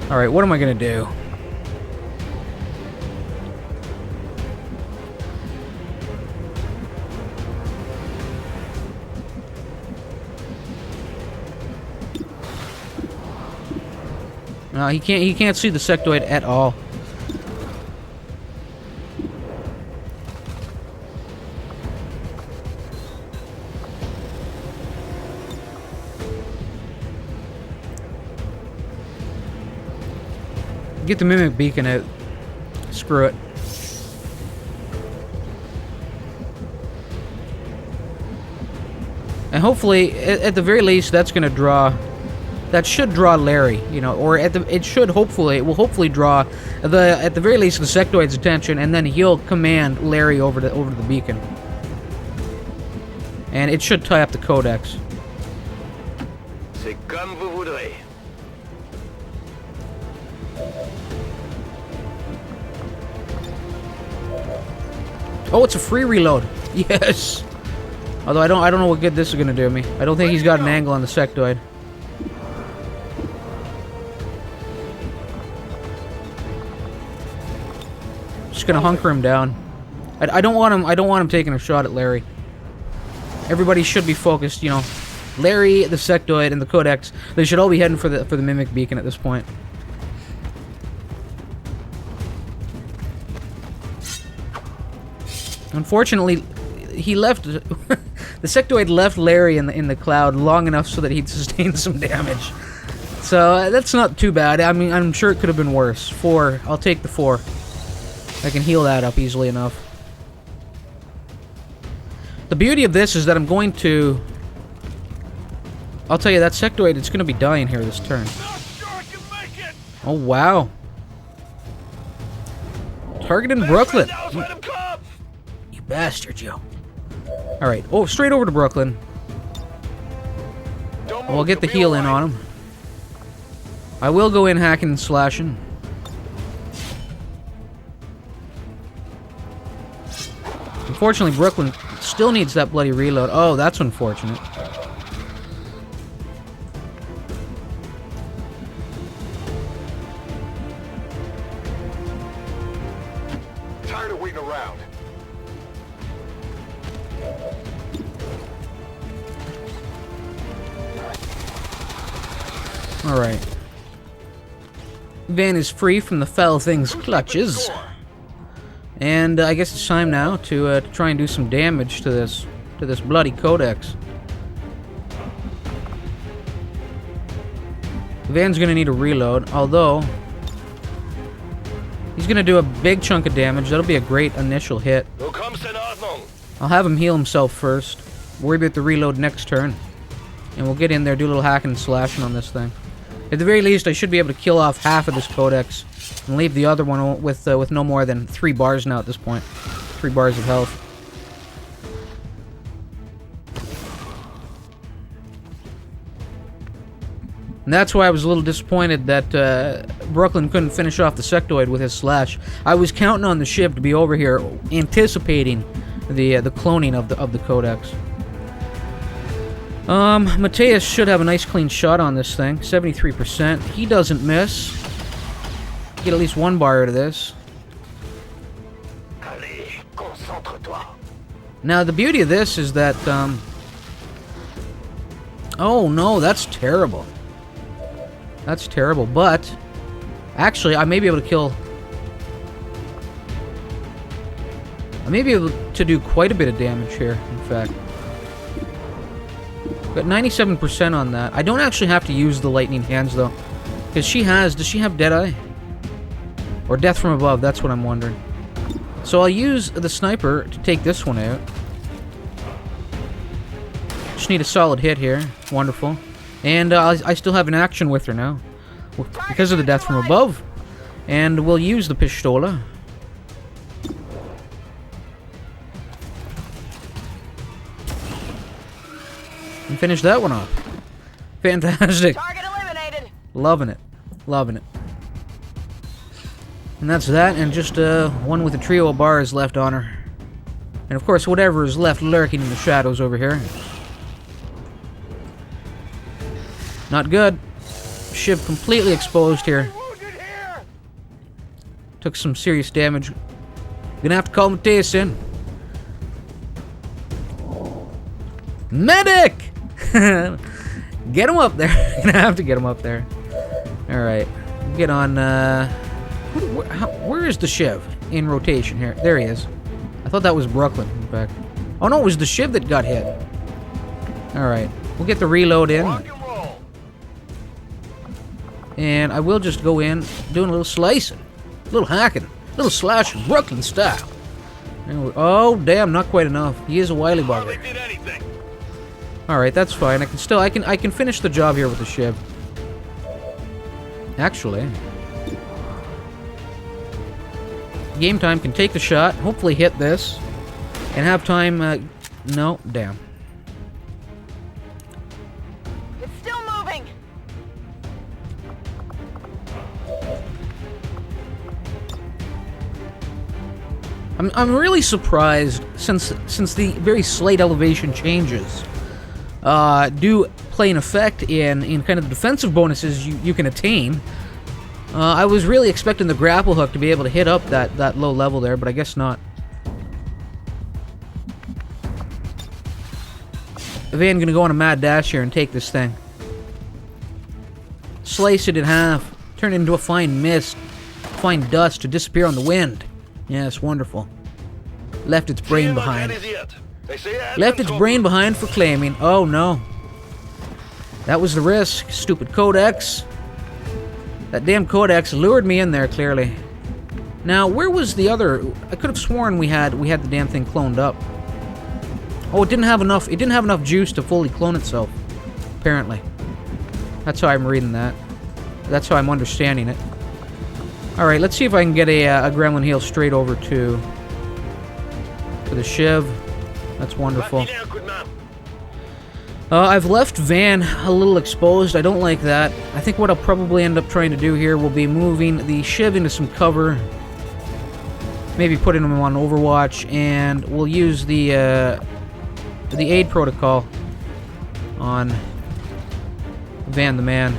Alright, what am I gonna do? He can't see the sectoid at all. Get the mimic beacon out. Screw it. And hopefully, at the very least, that's going to draw... That should draw Larry, you know, or it will hopefully draw at the very least the sectoid's attention, and then he'll command Larry over to the beacon. And it should tie up the codex. C'est comme vous voudrez. Oh, it's a free reload. Yes. Although I don't know what good this is gonna do me. I don't think he's got an angle on the sectoid. Just gonna hunker him down. I don't want him taking a shot at Larry. Everybody should be focused, you know. Larry, the sectoid, and the codex. They should all be heading for the mimic beacon at this point. Unfortunately, he left. The sectoid left Larry in the cloud long enough so that he'd sustain some damage. So that's not too bad. I mean, I'm sure it could have been worse. 4. I'll take the 4. I can heal that up easily enough. The beauty of this is that I'm going to... I'll tell you, that sectoid, it's going to be dying here this turn. Oh, wow. Targeting Brooklyn. You bastard, Joe. Alright. Oh, straight over to Brooklyn. We'll get the heal in on him. I will go in hacking and slashing. Unfortunately, Brooklyn still needs that bloody reload. Oh, that's unfortunate. Tired of waiting around. Alright. Van is free from the foul thing's clutches. And I guess it's time now to try and do some damage to this bloody codex. Van's gonna need a reload, although he's gonna do a big chunk of damage. That'll be a great initial hit. I'll have him heal himself first. Worry about the reload next turn. And we'll get in there, do a little hacking and slashing on this thing. At the very least, I should be able to kill off half of this codex and leave the other one with no more than 3 bars now at this point. 3 bars of health. And that's why I was a little disappointed that Brooklyn couldn't finish off the sectoid with his slash. I was counting on the ship to be over here, anticipating the cloning of the codex. Mateus should have a nice clean shot on this thing. 73%. He doesn't miss. Get at least 1 bar out of this. Now, the beauty of this is that, oh, no, that's terrible. That's terrible, but... Actually, I may be able to kill... I may be able to do quite a bit of damage here, in fact. Got 97% on that. I don't actually have to use the lightning hands, though. Because she has... Does she have Deadeye? Or Death from Above? That's what I'm wondering. So I'll use the sniper to take this one out. Just need a solid hit here. Wonderful. And I still have an action with her now. Because of the Death from Above. And we'll use the Pistola. And finish that one off. Fantastic. Target eliminated. Loving it. Loving it. And that's that, and just one with a trio of bars left on her. And of course, whatever is left lurking in the shadows over here. Not good. Shiv completely exposed here. Took some serious damage. Gonna have to call Mateus in. Medic! Get him up there. Gonna have to get him up there. Alright. Get on, where is the Shiv in rotation here? There he is. I thought that was Brooklyn, in fact. Oh no, it was the Shiv that got hit. Alright, we'll get the reload in. Rock and roll. And I will just go in, doing a little slicing, a little hacking, a little slashing, Brooklyn style. Oh, damn, not quite enough. He is a wily Hardly bugger. did anything. Alright, that's fine. I can finish the job here with the Shiv. Actually, Game Time can take the shot, hopefully hit this, and have time, no, damn. It's still moving. I'm really surprised, since the very slight elevation changes do play an effect in kind of the defensive bonuses you can attain. I was really expecting the grapple hook to be able to hit up that low level there, but I guess not. Van gonna go on a mad dash here and take this thing. Slice it in half, turn it into a fine mist, fine dust to disappear on the wind. Yes, wonderful. Left its brain behind. Left its brain behind for claiming. Oh no. That was the risk. Stupid Codex. That damn Codex lured me in there, clearly. Now, where was the other? I could have sworn we had the damn thing cloned up. Oh, it didn't have enough juice to fully clone itself. Apparently. That's how I'm reading that. That's how I'm understanding it. Alright, let's see if I can get a Gremlin heal straight over to the Shiv. That's wonderful. I've left Van a little exposed. I don't like that. I think what I'll probably end up trying to do here will be moving the Shiv into some cover. Maybe putting him on Overwatch, and we'll use the aid protocol on Van the Man.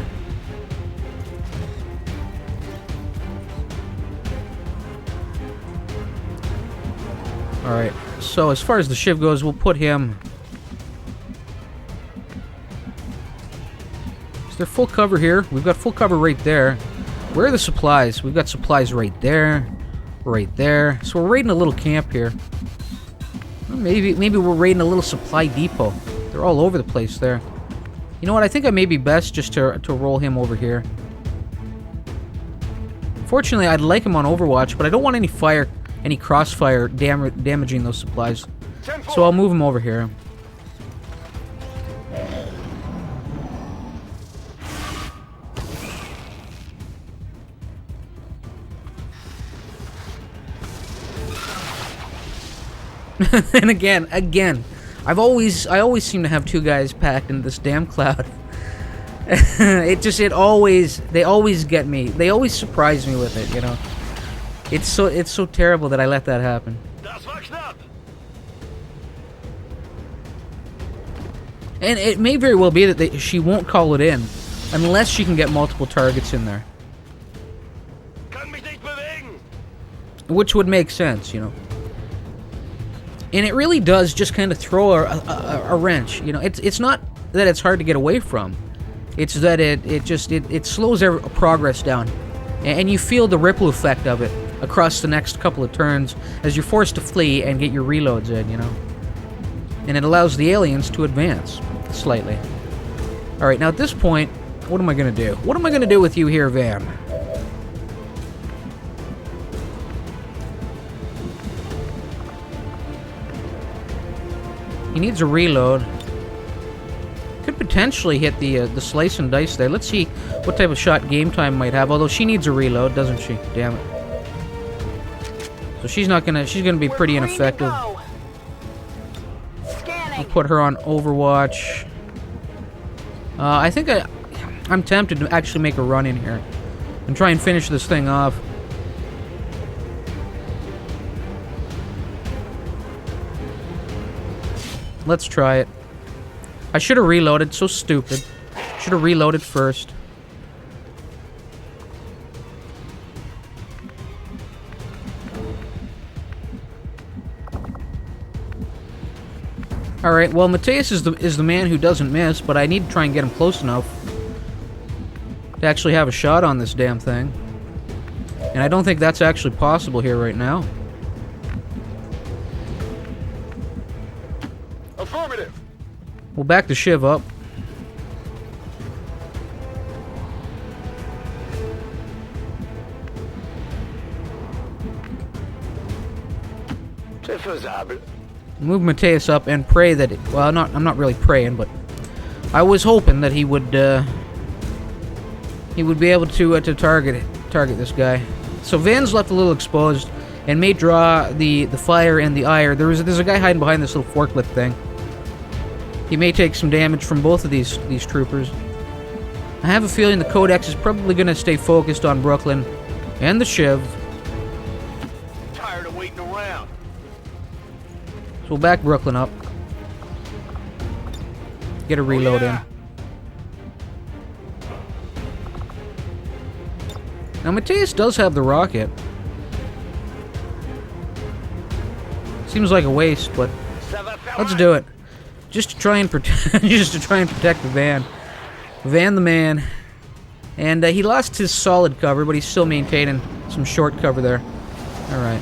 Alright, so as far as the Shiv goes, we'll put him... Is there full cover here? We've got full cover right there. Where are the supplies? We've got supplies right there. Right there. So we're raiding a little camp here. Well, maybe we're raiding a little supply depot. They're all over the place there. You know what? I think I may be best just to roll him over here. Fortunately, I'd like him on Overwatch, but I don't want any crossfire damaging those supplies. So I'll move him over here. And again, I always seem to have two guys packed into this damn cloud. They always get me. They always surprise me with it, you know. It's so terrible that I let that happen. And it may very well be that she won't call it in unless she can get multiple targets in there. Which would make sense, you know. And it really does just kind of throw a wrench, you know. It's not that it's hard to get away from. It's that it slows progress down. And you feel the ripple effect of it across the next couple of turns as you're forced to flee and get your reloads in, you know. And it allows the aliens to advance slightly. Alright, now at this point, what am I going to do? What am I going to do with you here, Van? He needs a reload. Could potentially hit the slice and dice there. Let's see what type of shot Game Time might have. Although she needs a reload, doesn't she? Damn it. So she's gonna be pretty ineffective. I'll put her on Overwatch. I think I'm tempted to actually make a run in here and try and finish this thing off. Let's try it. I should have reloaded. So stupid. Should have reloaded first. Alright, well, Mateus is the man who doesn't miss, but I need to try and get him close enough. to actually have a shot on this damn thing. And I don't think that's actually possible here right now. Affirmative. We'll back the Shiv up. C'est faisable. Move Mateus up and pray that it, well, I'm not really praying, but I was hoping that he would be able to target this guy. So Van's left a little exposed and may draw the fire and the ire. There's a guy hiding behind this little forklift thing. He may take some damage from both of these troopers. I have a feeling the Codex is probably going to stay focused on Brooklyn and the Shiv. Tired of waiting around. So we'll back Brooklyn up. Get a reload in. Now Mateus does have the rocket. Seems like a waste, but let's do it. Just to try and protect the van. Van the man. And he lost his solid cover, but he's still maintaining some short cover there. Alright.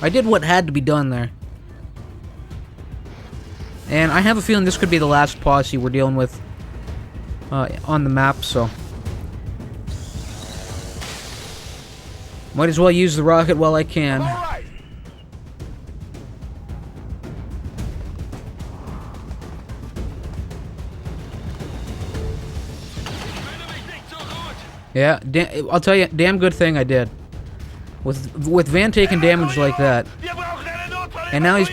I did what had to be done there. And I have a feeling this could be the last posse we're dealing with on the map, so might as well use the rocket while I can. Right. Yeah, I'll tell you, damn good thing I did. With Van taking damage like that, and now he's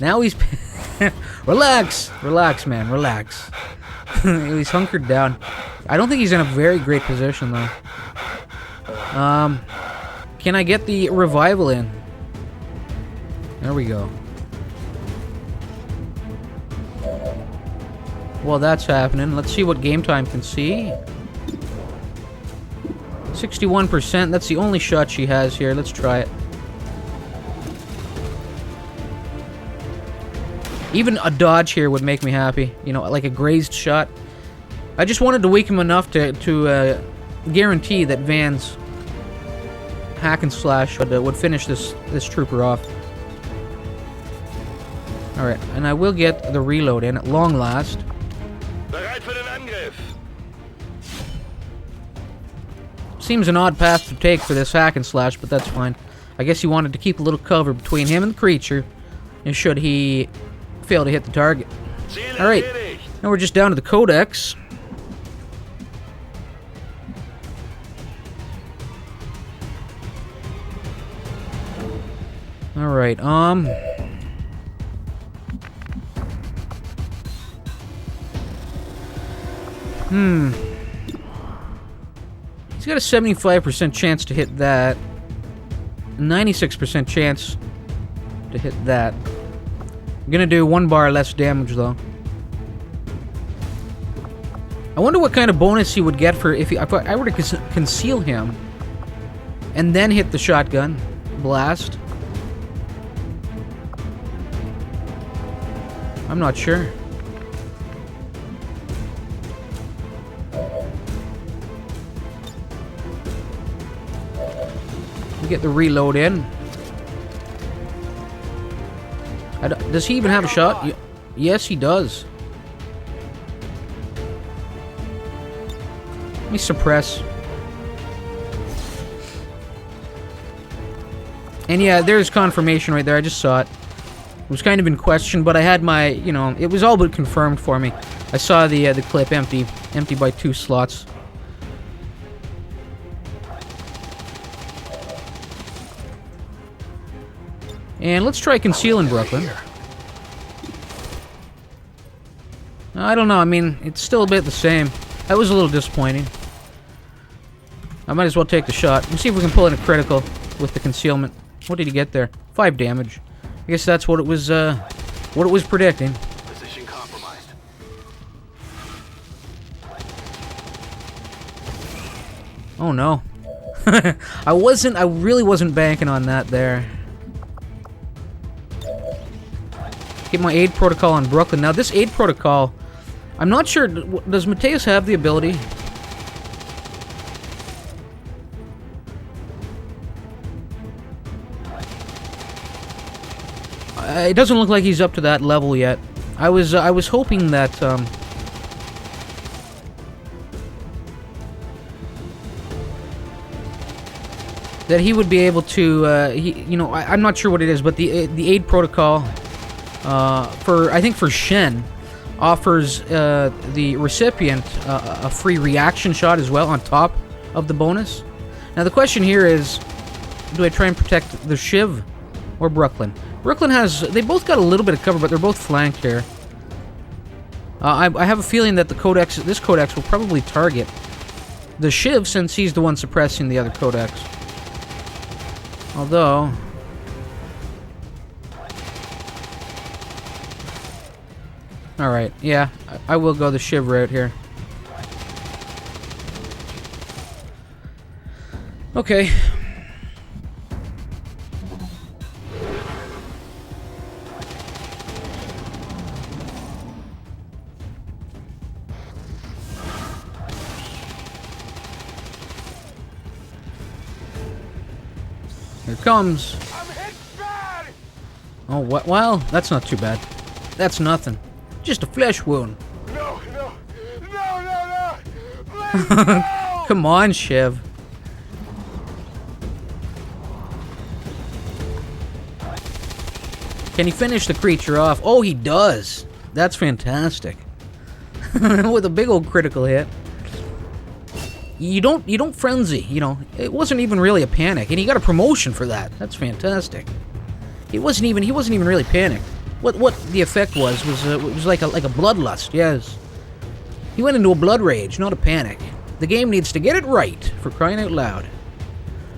now he's relax, man, relax. He's hunkered down. I don't think he's in a very great position though. Can I get the revival in? There we go. Well, that's happening. Let's see what game time can see. 61%, that's the only shot she has here. Let's try it. Even a dodge here would make me happy. You know, like a grazed shot. I just wanted to weaken him enough to guarantee that Van's hack and slash would finish this trooper off. Alright, and I will get the reload in at long last. Bereit für den Angriff. Seems an odd path to take for this hack and slash, but that's fine. I guess he wanted to keep a little cover between him and the creature, and should he fail to hit the target. Alright, now we're just down to the Codex. Alright, He's got a 75% chance to hit that. 96% chance to hit that. I'm gonna do 1 bar less damage though. I wonder what kind of bonus he would get for if I were to conceal him and then hit the shotgun blast. I'm not sure. We get the reload in. Does he even have a shot? Yes, he does. Let me suppress. And yeah, there's confirmation right there. I just saw it. It was kind of in question, but I had my, you know, it was all but confirmed for me. I saw the clip empty by 2 slots. And let's try concealing Brooklyn. I don't know, I mean, it's still a bit the same. That was a little disappointing. I might as well take the shot. Let's see if we can pull in a critical with the concealment. What did he get there? 5 damage. I guess that's what it was predicting. Position compromised. Oh no. I really wasn't banking on that there. Get my aid protocol on Brooklyn. Now this aid protocol, I'm not sure. Does Mateus have the ability? It doesn't look like he's up to that level yet. I was hoping that that he would be able to. I'm not sure what it is, but the aid protocol I think for Shen offers the recipient a free reaction shot as well on top of the bonus. Now the question here is, do I try and protect the Shiv or Brooklyn? Brooklyn they both got a little bit of cover, but they're both flanked here. I have a feeling that this codex will probably target the Shiv, since he's the one suppressing the other codex. Although... Alright, yeah, I will go the Shiv route here. Okay. Here it comes. I'm hit bad! Oh, what? Well, that's not too bad. That's nothing. Just a flesh wound. No, no, no, no, no! Please, no! Come on, Shiv. Can he finish the creature off? Oh, he does. That's fantastic. With a big old critical hit. You don't frenzy, you know. It wasn't even really a panic, and he got a promotion for that. That's fantastic. He wasn't even really panicked. What the effect was like a bloodlust. Yes. He went into a blood rage, not a panic. The game needs to get it right, for crying out loud.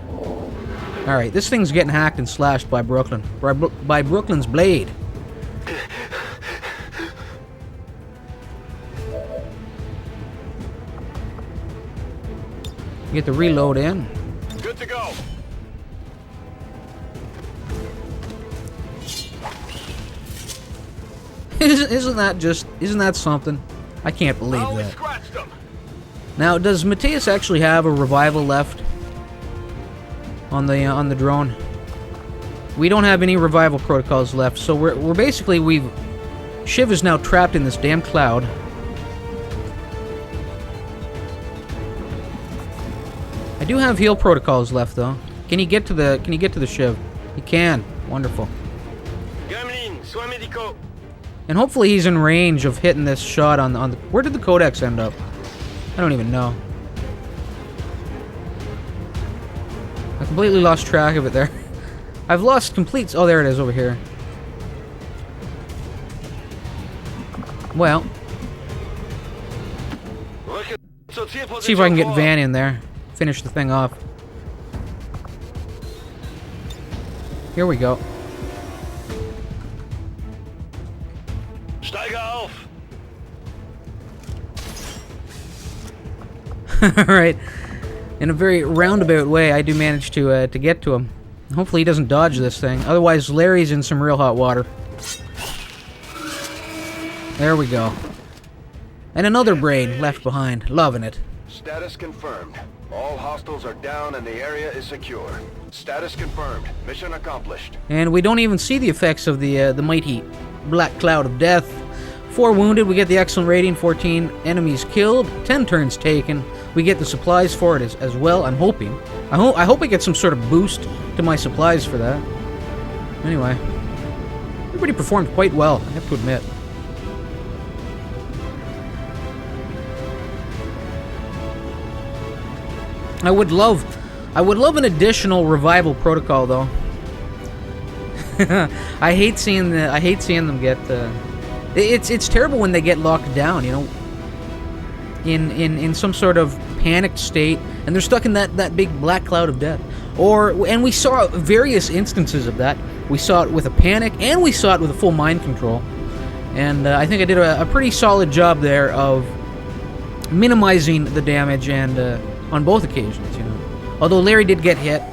All right, this thing's getting hacked and slashed by Brooklyn. By Brooklyn's blade. Get the reload in. Good to go. Isn't that something? I can't believe Oh, we that. scratched them. Now, does Mateus actually have a revival left on the drone? We don't have any revival protocols left, so we're basically Shiv is now trapped in this damn cloud. I do have heal protocols left though. Can he get to the Shiv? He can. Wonderful. And hopefully he's in range of hitting this shot on the... Where did the codex end up? I don't even know. I completely lost track of it there. I've lost complete... Oh, there it is over here. Well. See if I can get Van in there. Finish the thing off. Here we go. Alright. In a very roundabout way, I do manage to get to him. Hopefully he doesn't dodge this thing. Otherwise, Larry's in some real hot water. There we go. And another brain left behind. Loving it. Status confirmed. All hostiles are down and the area is secure. Status confirmed. Mission accomplished. And we don't even see the effects of the mighty black cloud of death. 4 wounded, we get the excellent rating. 14 enemies killed. 10 turns taken. We get the supplies for it as well. I'm hoping. I hope I get some sort of boost to my supplies for that. Anyway, everybody performed quite well, I have to admit. I would love an additional revival protocol, though. I hate seeing them get. It's terrible when they get locked down, you know, in some sort of panicked state, and they're stuck in that big black cloud of death. And we saw various instances of that. We saw it with a panic, and we saw it with a full mind control. And I think I did a pretty solid job there of minimizing the damage, and on both occasions, you know. Although Larry did get hit,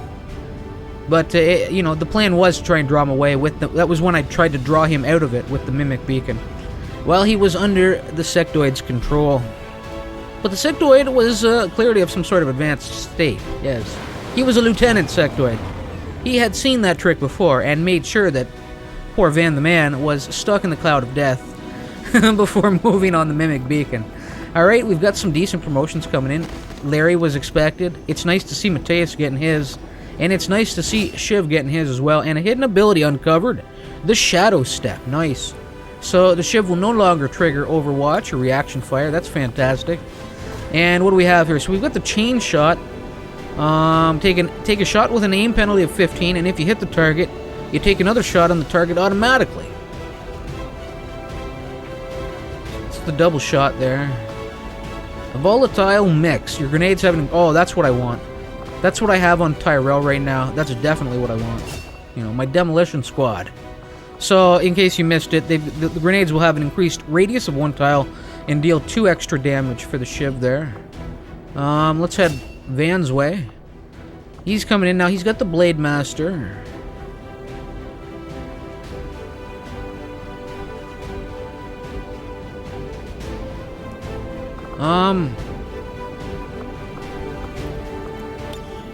but you know, the plan was to try and draw him away with that was when I tried to draw him out of it with the mimic beacon. while he was under the sectoid's control. But the sectoid was clearly of some sort of advanced state, yes. He was a Lieutenant Sectoid. He had seen that trick before and made sure that poor Van the Man was stuck in the cloud of death before moving on the Mimic Beacon. Alright, we've got some decent promotions coming in. Larry was expected. It's nice to see Mateus getting his. And it's nice to see Shiv getting his as well. And a hidden ability uncovered. The Shadow Step. Nice. So the Shiv will no longer trigger Overwatch or Reaction Fire. That's fantastic. And what do we have here? So we've got the Chain Shot. Take a shot with an aim penalty of 15. And if you hit the target, you take another shot on the target automatically. It's the double shot there. A volatile mix. Your grenades having... Oh, that's what I want. That's what I have on Tyrell right now. That's definitely what I want. You know, my demolition squad. So, in case you missed it, the grenades will have an increased radius of 1 tile and deal 2 extra damage for the Shiv there. Let's head Van's way. He's coming in now. He's got the Blade Master.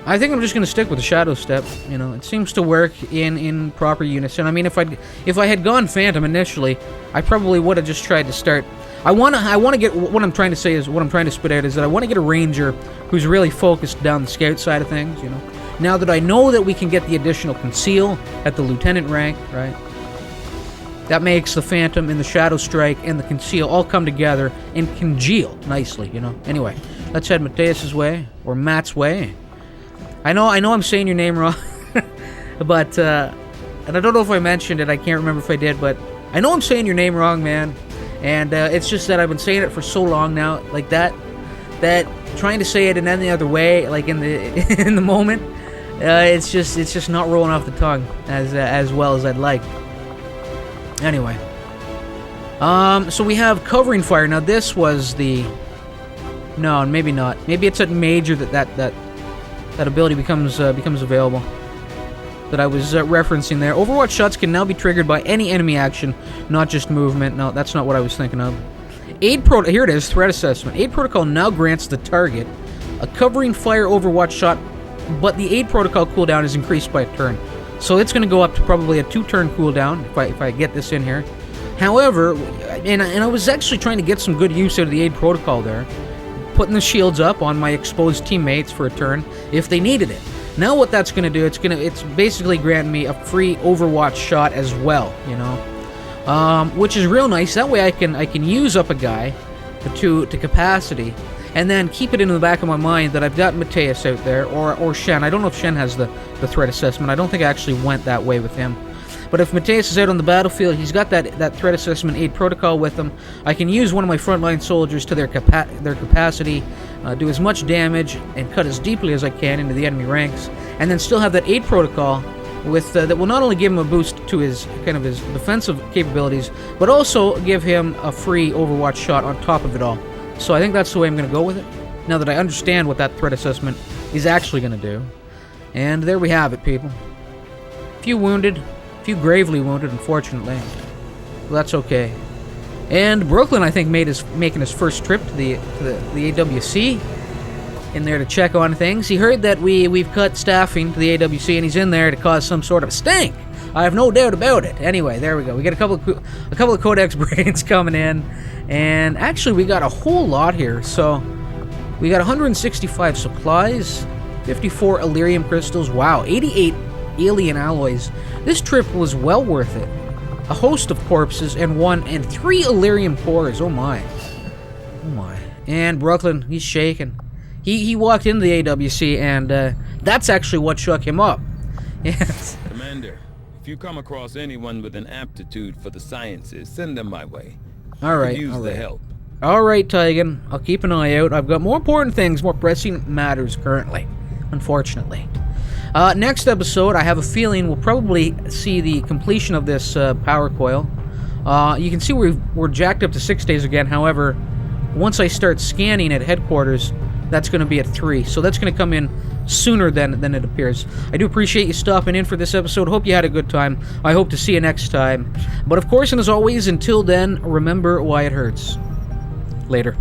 I think I'm just gonna stick with the Shadow Step. You know, it seems to work in proper unison. I mean, if I had gone Phantom initially, I probably would have just tried to start. I wanna get what I'm trying to say is what I'm trying to spit out is that I want to get a Ranger who's really focused down the Scout side of things. You know, now that I know that we can get the additional Conceal at the Lieutenant rank, right? That makes the Phantom and the Shadow Strike and the Conceal all come together and congeal nicely, you know. Anyway, let's head Mateus's way, or Matt's way. I know I'm saying your name wrong, but, and I don't know if I mentioned it, I can't remember if I did, but I know I'm saying your name wrong, man. And it's just that I've been saying it for so long now, like that trying to say it in any other way, like in the in the moment, it's just not rolling off the tongue as well as I'd like. Anyway, so we have Covering Fire. Now this was the... No, maybe not. Maybe it's at Major that ability becomes available. That I was referencing there. Overwatch shots can now be triggered by any enemy action, not just movement. No, that's not what I was thinking of. Here it is, Threat Assessment. Aid Protocol now grants the target a Covering Fire Overwatch shot, but the Aid Protocol cooldown is increased by a turn. So it's going to go up to probably a 2-turn cooldown if I get this in here. However, and I was actually trying to get some good use out of the Aid Protocol there, putting the shields up on my exposed teammates for a turn if they needed it. Now what that's going to do, it's basically granting me a free Overwatch shot as well, you know, which is real nice. That way I can use up a guy to capacity, and then keep it in the back of my mind that I've got Mateus out there, or Shen. I don't know if Shen has the threat assessment. I don't think I actually went that way with him. But if Mateus is out on the battlefield, he's got that threat assessment aid protocol with him. I can use one of my frontline soldiers to their capacity, do as much damage, and cut as deeply as I can into the enemy ranks, and then still have that aid protocol with that will not only give him a boost to his his defensive capabilities, but also give him a free Overwatch shot on top of it all. So I think that's the way I'm going to go with it, now that I understand what that threat assessment is actually going to do. And there we have it, people. A few wounded, a few gravely wounded, unfortunately. Well, that's okay. And Brooklyn, I think, making his first trip to the AWC, in there to check on things. He heard that we've cut staffing to the AWC, and he's in there to cause some sort of a stink. I have no doubt about it. Anyway, there we go. We got a couple of Codex brains coming in, and actually we got a whole lot here. So we got 165 supplies, 54 Illyrium crystals. Wow, 88 alien alloys. This trip was well worth it. A host of corpses and 3 Illyrium cores. Oh my, oh my. And Brooklyn, he's shaking. He walked into the AWC, and that's actually what shook him up. Yes. Commander, if you come across anyone with an aptitude for the sciences, send them my way. All right, use the help. All right, Tigan. I'll keep an eye out. I've got more important things, more pressing matters currently, unfortunately. Next episode, I have a feeling we'll probably see the completion of this power coil. You can see we're jacked up to 6 days again. However, once I start scanning at headquarters, that's going to be at 3. So that's going to come in sooner than it appears. I do appreciate you stopping in for this episode. Hope you had a good time. I hope to see you next time. But of course, and as always, until then, remember why it hurts. Later.